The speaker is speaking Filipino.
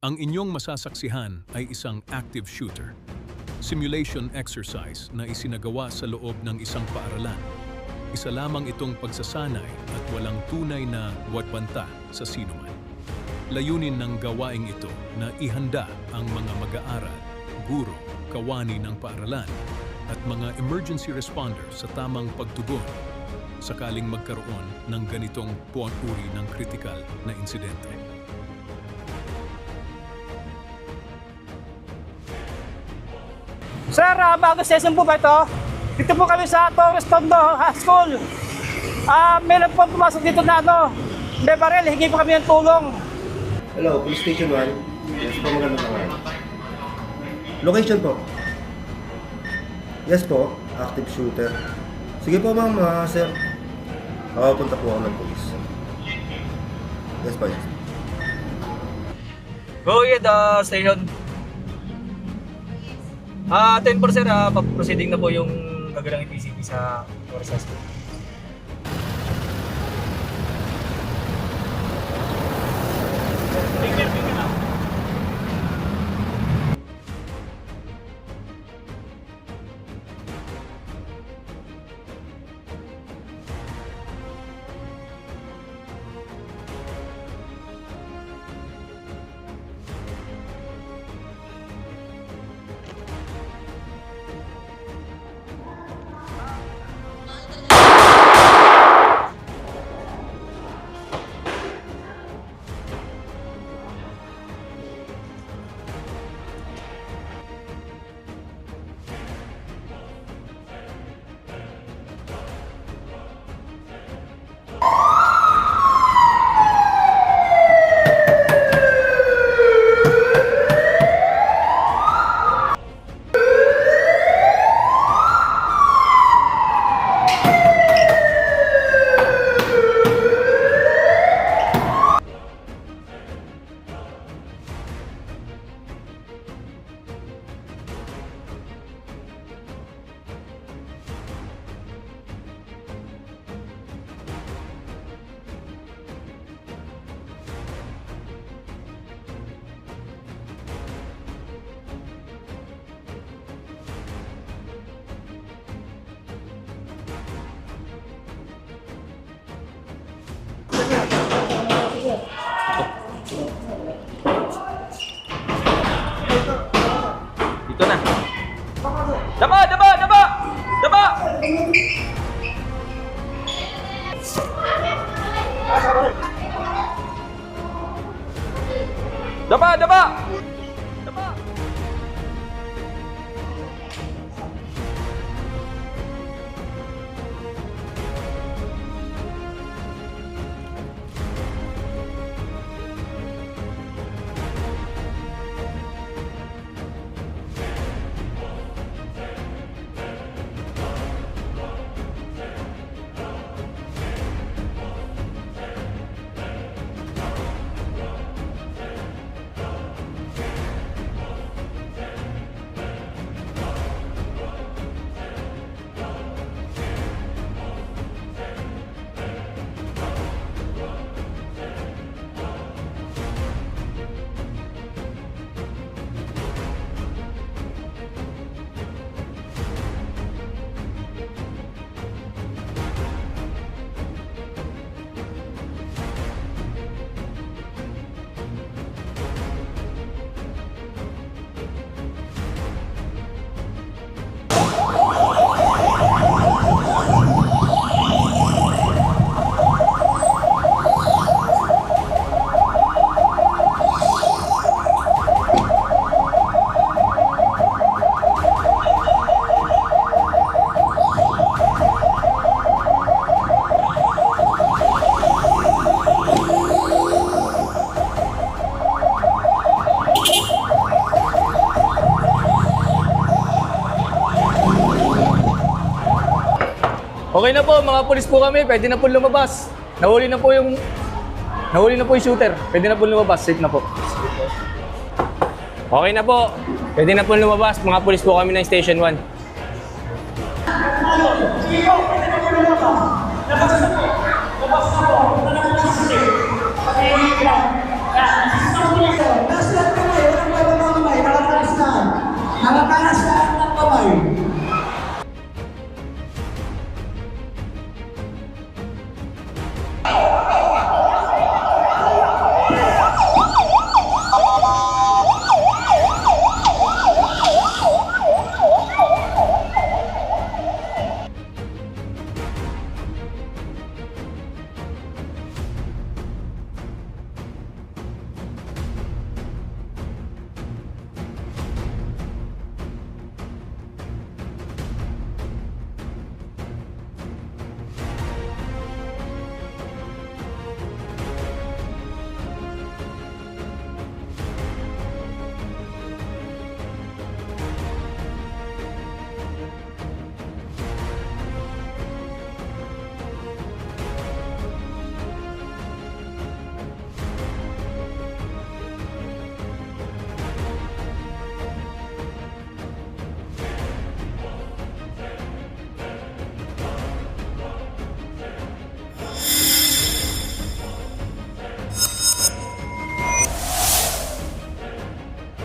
Ang inyong masasaksihan ay isang active shooter. Simulation exercise na isinagawa sa loob ng isang paaralan. Isa lamang itong pagsasanay at walang tunay na wagbanta sa sinuman. Layunin ng gawaing ito na ihanda ang mga mag-aaral, guro, kawani ng paaralan at mga emergency responders sa tamang pagtugon sakaling magkaroon ng ganitong puwang uri ng kritikal na insidente. Sir, bago session po ba ito? Dito po kami sa Torres Tondo High School. May lang po pumasok dito na may baril, hingi po kami ng tulong. Hello, Police Station 1. Yes po, magandang tanghali. Location po. Yes po, active shooter. Sige po ma'am, sir. Punta po ako ng police. Yes po, yes. Go ahead, station. 10 po sir, proceeding na po yung gagalang PCP sa Torres High School. Dito na. Daba! Daba! Daba! Daba! Daba! Daba! Daba! Okay na po, mga pulis po kami, pwede na po lumabas. Nahuli na po yung shooter. Pwede na po lumabas, safe na po. Okay na po, pwede na po lumabas. Mga pulis po kami ng Station 1.